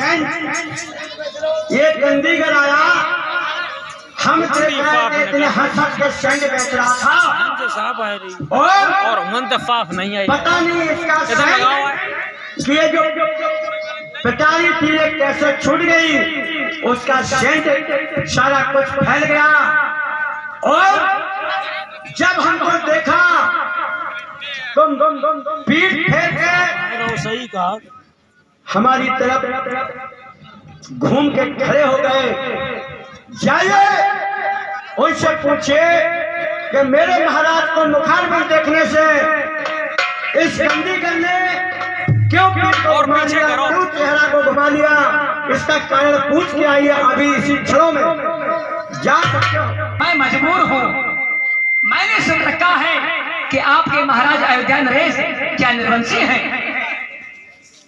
Saint ये चंडीगढ़ आया, हम देख रहे थे इतने हंस के सेंट बेच रहा था और मुंतफाफ नहीं आई। पता नहीं इसका सेंट कि ये जो पिटारी थी ये कैसे छूट गई, उसका सेंट सारा कुछ फैल गया। और जब हमको देखा तुम पीठ फेर के सही कहा, हमारी तरफ घूम के खड़े हो गए। जाइए उनसे पूछे कि मेरे महाराज को मुखारबिंद देखने से इस चंडीगढ़ ने क्यों और पीछे करो, क्यों चेहरा को घुमा लिया, इसका कारण पूछ के आइए अभी इसी क्षणों में जा सकते हो। मैं मजबूर हूँ, मैंने सुन रखा है कि आपके महाराज अयोध्या नरेश क्या निर्वंशी हैं,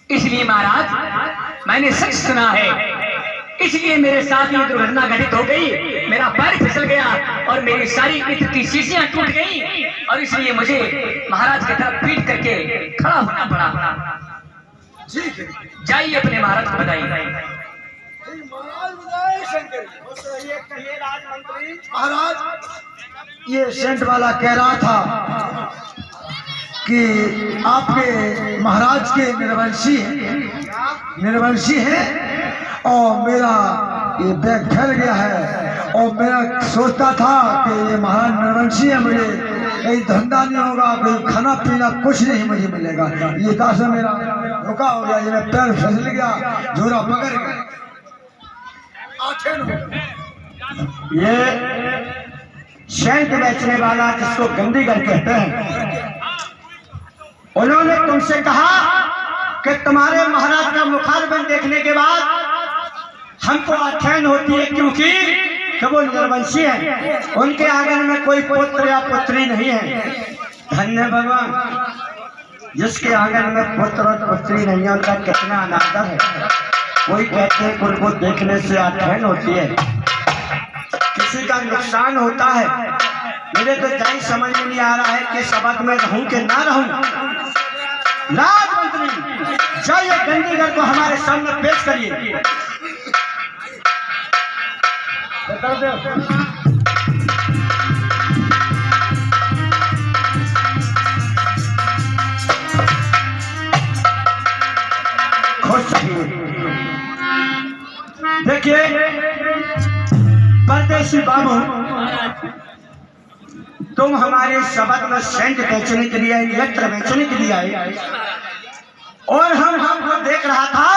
इसलिए महाराज मैंने सच सुना है, इसलिए मेरे साथ ये दुर्घटना घटित हो गई। मेरा पैर फिसल गया और मेरी सारी इत्र की शीशियां टूट गई और इसलिए मुझे महाराज की तरफ पीट करके खड़ा होना पड़ा। जाइए अपने महाराज को बताइए। महाराज ये सेंट वाला कह रहा था कि आपके महाराज के निर्वंशी है और मेरा ये बैग फैल गया है और मैं सोचता था कि ये महाराज निर्वंशी है, मुझे कहीं धंधा नहीं होगा, कोई खाना पीना कुछ नहीं मुझे मिलेगा। ये दासा मेरा रुका हो गया, ये मैं पैर फिसल गया, जोरा पकड़ गया। ये सेंट बेचने वाला जिसको गंदीगढ़ कहते हैं, उन्होंने तुमसे कहा कि तुम्हारे महाराज का मुखारबिंद देखने के बाद हमको अथैन होती है क्योंकि वो निर्वंशी है, उनके आंगन में कोई पुत्र या पुत्री नहीं है। धन्य भगवान, जिसके आंगन में पुत्र और पुत्री नहीं है उनका कितना अनादर है। कोई कहते हैं कि उनको देखने से अथैन होती है, किसी का नुकसान होता है। मुझे तो कहीं समझ में नहीं आ रहा है कि शब्द में रहूं कि ना रहूं। राजमंत्री जाइए चंडीगढ़ को हमारे सामने पेश करिए। खुश देखिए परदेशी बाबू, तुम हमारे शब्द में सेंट बेचने के लिए, यंत्र बेचने के लिए आए और हमको देख रहा था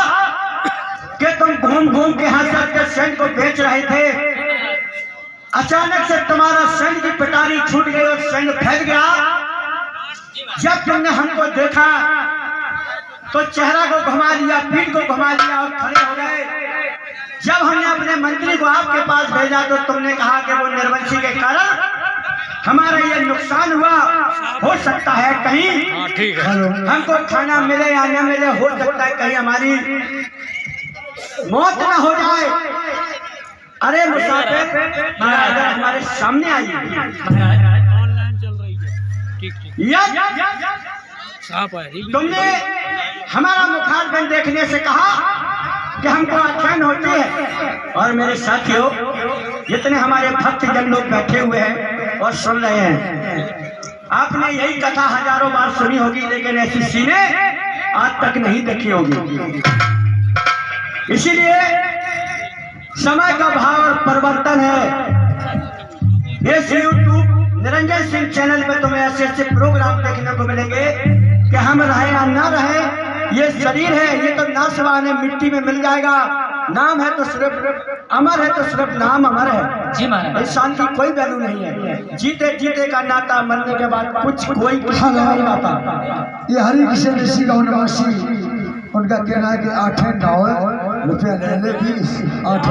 कि तुम घूम घूम के यहाँ के सेंट को बेच रहे थे। अचानक से तुम्हारा सेंट की पिटारी छूट गई और सेंट फैल गया। जब तुमने हमको देखा तो चेहरा को घुमा लिया, पीठ को घुमा लिया और खड़े हो गए। जब हमने अपने मंत्री को आपके पास भेजा तो तुमने कहा कि वो निर्वंशी के कारण हमारा ये नुकसान हुआ, हो सकता है कहीं हमको खाना मिले या न मिले, हो सकता है कहीं हमारी मौत ना हो जाए। अरे मुसाफिर हमारे सामने आइए। ऑनलाइन चल रही है, ठीक तुमने हमारा मुखारबिंद देखने से कहा कि हमको अथैन होती है। और मेरे साथियों, जितने हमारे भक्तजन लोग बैठे हुए हैं और सुन रहे हैं, आपने यही कथा हजारों बार सुनी होगी, लेकिन ऐसी सीने आज तक नहीं देखी होगी। इसीलिए समय का भाव और परिवर्तन है। इस YouTube निरंजन सिंह चैनल पे तुम्हें ऐसे ऐसे प्रोग्राम देखने को मिलेंगे कि हम रहे या ना रहे, ये शरीर है, ये तो नाशवान है, मिट्टी में मिल जाएगा। नाम है तो सिर्फ अमर है, तो सिर्फ नाम अमर है जी महाराज। इंसान की कोई वैल्यू नहीं है। जीते जीते का नाता, मरने के बाद कुछ कोई नहीं नाता। ये हरि किशन ऋषि का निवासी, उनका कहना है कि 8 रुपया ले ले, 8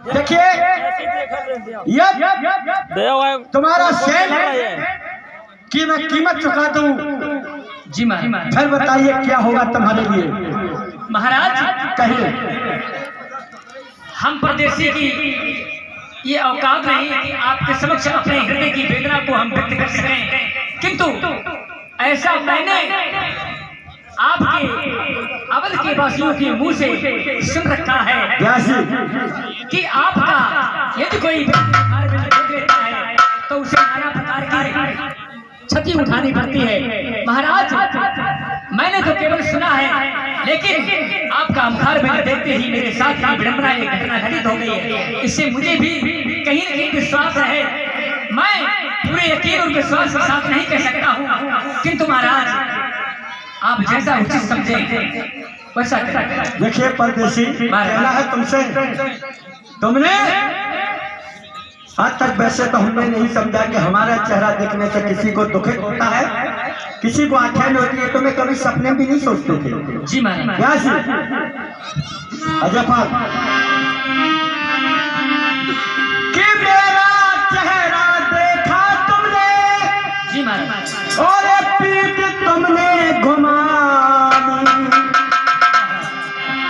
देखिए तुम्हारा सेल की मैं कीमत चुका दूं। जी महाराज। फिर बताइए क्या होगा तुम्हारे लिए। महाराज कहिए। हम परदेशी की ये औकात नहीं कि आपके समक्ष अपने हृदय की वेदना को हम व्यक्त कर सकें, किंतु ऐसा मैंने आपके अवध के वासियों के मुंह से सुन रखा है कि आपका यदि कोई देख लेता है तो उसे नाना प्रकार की क्षति उठानी पड़ती है। महाराज, मैंने तो केवल सुना है, लेकिन आपका मुखार मैंने देखते ही मेरे साथ ही विडंबना एक घटना घटित हो गई है। इससे मुझे भी कहीं न कहीं विश्वास है। मैं पूरे यकीन और विश्वास के साथ नहीं कह सकता हूँ, किंतु महाराज आप जैसा उचित समझे वैसा करें। देखिए परदेसी, कहना है तुमसे, तुमने आज तक वैसे तो हमने नहीं समझा कि हमारा चेहरा देखने से किसी को दुखित होता है, किसी को आख्यान होती है। तुम्हें कभी सपने भी नहीं सोचते थे। जी महाराज। अजफर कि मेरा चेहरा देखा तुमने, जी महाराज, और पीठ तुमने घुमा,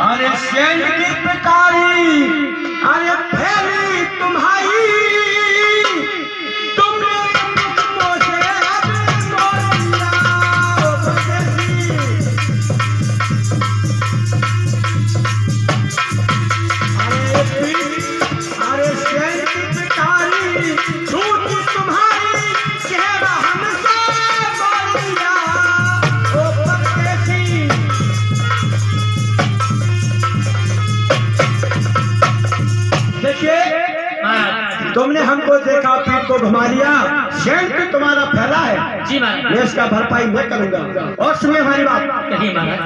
अरे शेर की पिटारी, अरे फैली तुम्हारी, तुमने हमको देखा, पीठ को घुमा लिया, शेर पे तुम्हारा फैला है। जी महाराज। मैं इसका भरपाई मैं करूंगा। और सुनिए हमारी बात, कहिए महाराज।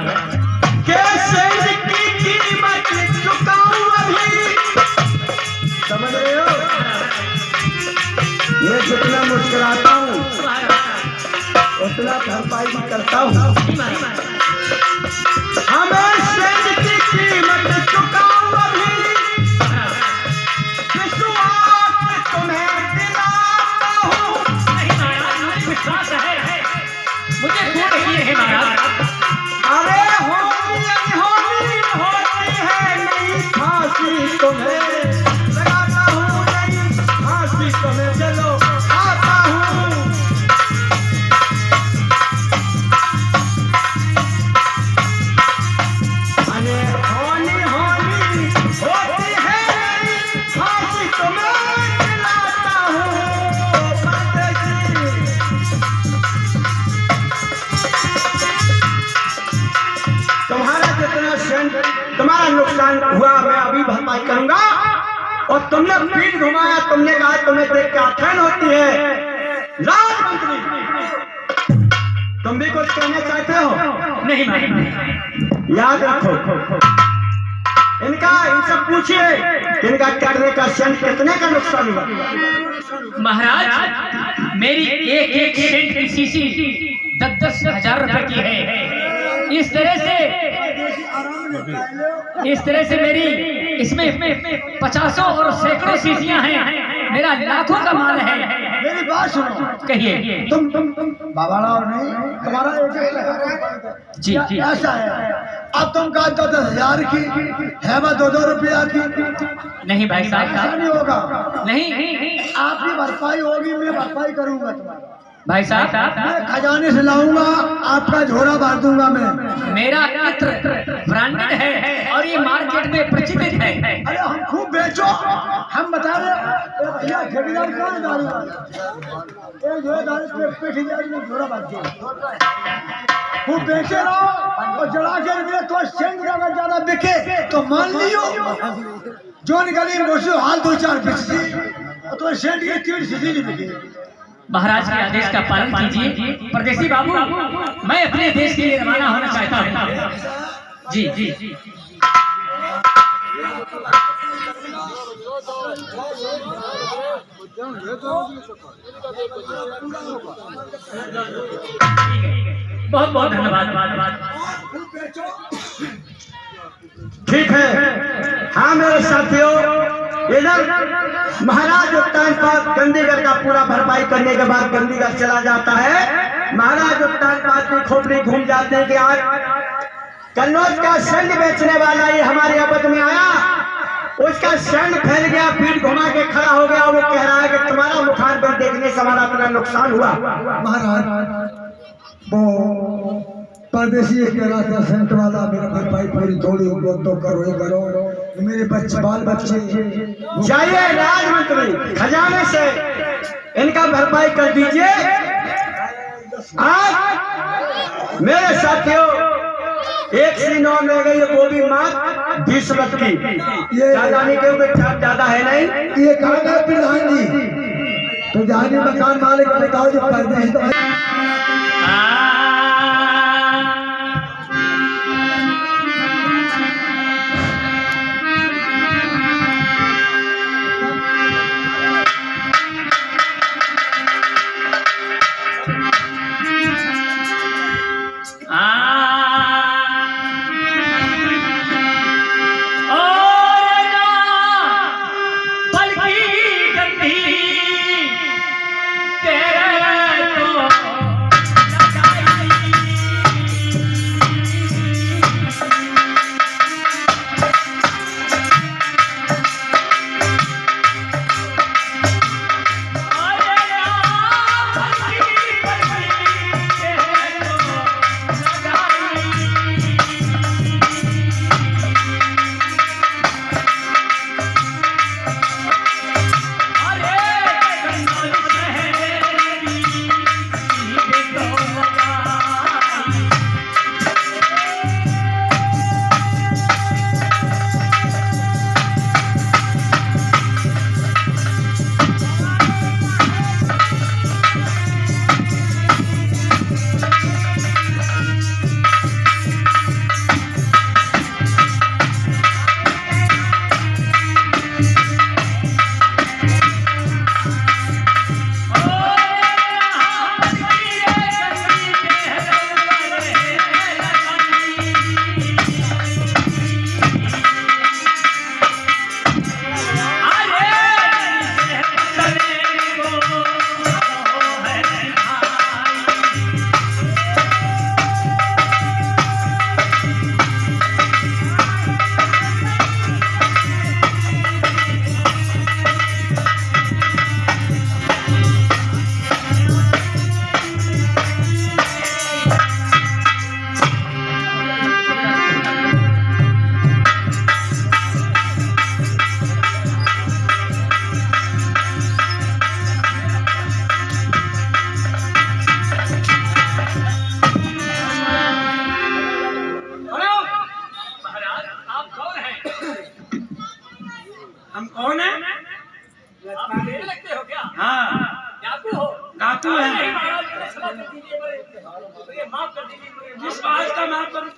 कैसे की कीमत चुकाऊं अभी, समझ रहे हो? मैं जितना मुस्कुराता हूँ उतना भरपाई भी करता हूँ। हमें शेर की कीमत चुकाऊं अभी, मुझे खूब यकीन है महाराज। अरे होती है नहीं फांसी तुम्हें लगाता हूँ, नहीं फांसी तुम्हें चलो आता हूँ। अरे होनी होती है नहीं फांसी तुम्हें चलाता हूँ। तुम्हारा नुकसान हुआ मैं अभी भरपाई करूंगा। और तुमने पीठ घुमाया, तुमने कहा तुम्हें देख के आख्यान होती है। राजमंत्री, तुम भी कुछ कहना चाहते हो? नहीं महाराज। याद रखो, इनसे पूछिए इनका करने का सेंट कितने का नुकसान हुआ। महाराज, मेरी एक सेंट की शीशी 10-10 हजार रुपए की है। इस तरह से मेरी इसमें 50 और सैकड़ों शीशियां हैं। मेरा लाखों का माल है। मेरी बात सुनो। कहिए। तुम बाबाड़ा और नहीं, तुम्हारा एक जी जी ऐसा है। अब तुम कहा 10,000 की है, 2-2 रुपया की नहीं भाई साहब, नहीं होगा। नहीं, आपकी भरपाई होगी, मैं भरपाई करूंगा तुम्हारा। भाई साहब, मैं खजाने से लाऊंगा, आपका झोला भर दूंगा। मैं मेरा इत्र ब्रांडेड है और ये मार्केट में प्रचलित है। अरे हम खूब बेचो, हम बता रहे भैया ठेकेदार कौन है दारू वाला, झोला भर दो, खूब बेचे रहो और जला के तो सेंट अगर ज्यादा बिके तो मान लियो जो निकली मोशो हाल 2-4 बिकती तो सेंट की 3 सीधी नहीं बिकी। महाराज के आदेश का पालन कीजिए। परदेसी बाबू, मैं अपने देश के लिए रवाना होना चाहता हूँ। जी जी बहुत बहुत धन्यवाद। ठीक है। हाँ मेरे साथियों, इधर महाराज उत्तान पास गंदीगढ़ का पूरा भरपाई करने के बाद गंदीगढ़ चला जाता है। महाराज उत्तान पास की खोपड़ी घूम जाते हैं कि आज कन्नौज का शंड बेचने वाला ये हमारे अवध में आया, उसका शंड फैल गया, पीठ घुमा के खड़ा हो गया। वो कह रहा है कि तुम्हारा मुखार पर देखने से हमारा अपना नुकसान हुआ। महाराज वो परदेसी ये कह रहा था सेंट वाला मेरा भरपाई पूरी थोड़ी तो करो ये करो, मेरे बच्चे बाल बच्चे। जाइए राजमंत्री खजाने से इनका भरपाई कर दीजिए। आज मेरे साथियों एक सी 9 ले गई, वो भी मात्र 20 रुपए की। ये जाने के ऊपर चार्ज ज्यादा है नहीं। ये कहा गया प्रधान जी, तो जाने मकान मालिक को बताओ जो परदेश तो हम कौन है? लगते हो क्या? हाँ डाकू हो? डाकू है। माफ कर दीजिए, किस बात का माफ करूं?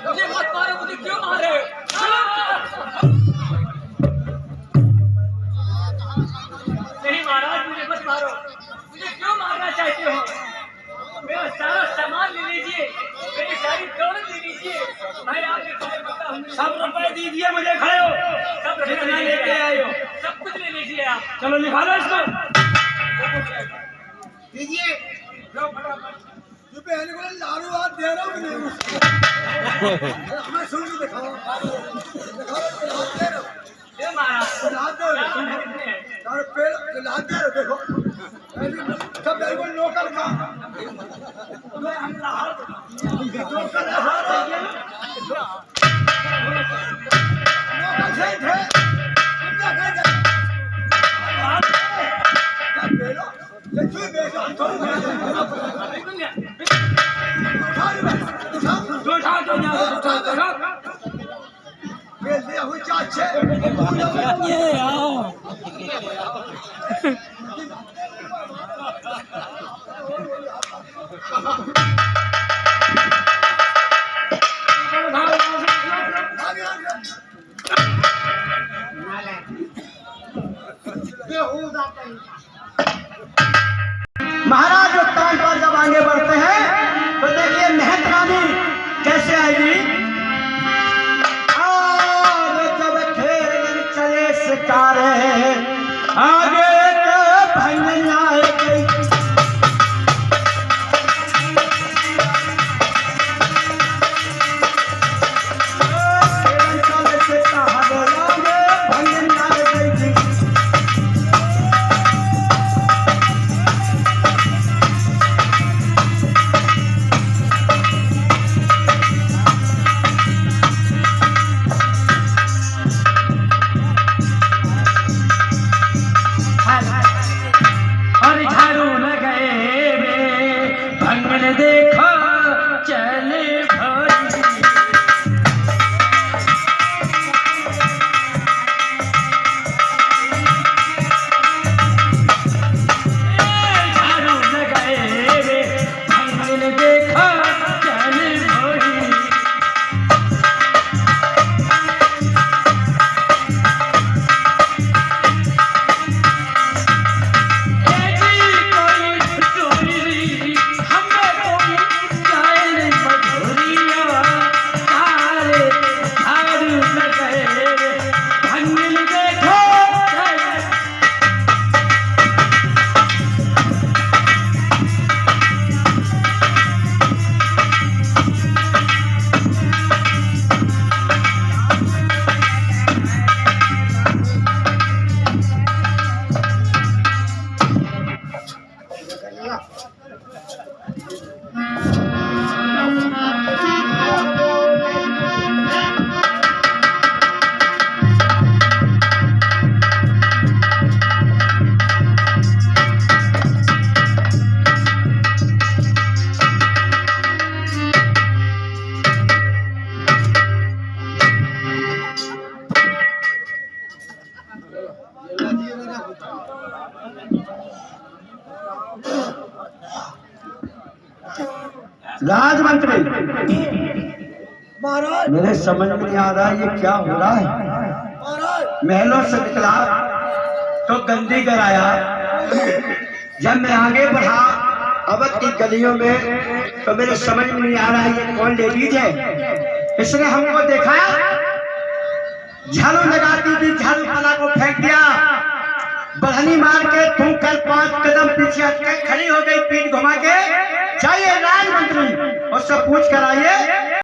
मुझे मत मारो, मुझे क्यों मार रहे हो? नहीं महाराज, मुझे मत मारो। मुझे क्यों मारना चाहते हो? मेरा सारा सामान ले लीजिए, मेरी सारी दौलत ले लीजिए, मैं आपके खड़े पता हूँ। सब रुपए दीजिए मुझे, खड़े हो। सब जितना लेके आए हो सब कुछ ले लीजिए आप। चलो निकालो इसको। दीजिए जो पहले को लारू हाथ दे रहा हूँ कि नहीं हमें सुन के दिखाओ ये महाराज लाद दे और पेड़ लाद दे देखो सब मेरे को लोकल का लोकल है महाराज जो टाइम पर जब आगे बढ़ते हैं तो देखिए मेहत रानी कैसे आएगी। और जब खेल चले शिकारे आगे भंग आएगी। देखो चले भरी झाड़ू लगाए रे भंगल देखो चले भरी राजमंत्री, महाराज मेरे समझ में नहीं आ रहा ये क्या हो रहा है। महाराज महलों से निकला तो गंदी कराया, जब मैं आगे बढ़ा अवध की गलियों में तो मेरे समझ में नहीं आ रहा ये कौन लेडीज है। इसने हमको देखा, झाड़ू लगाती थी, झाड़ू कला को फेंक दिया, बढ़नी मार के तू कल 5 कदम पीछे हट के खड़ी हो गई, पीठ घुमा के। चाहिए राजमंत्री, उससे पूछ कर आइए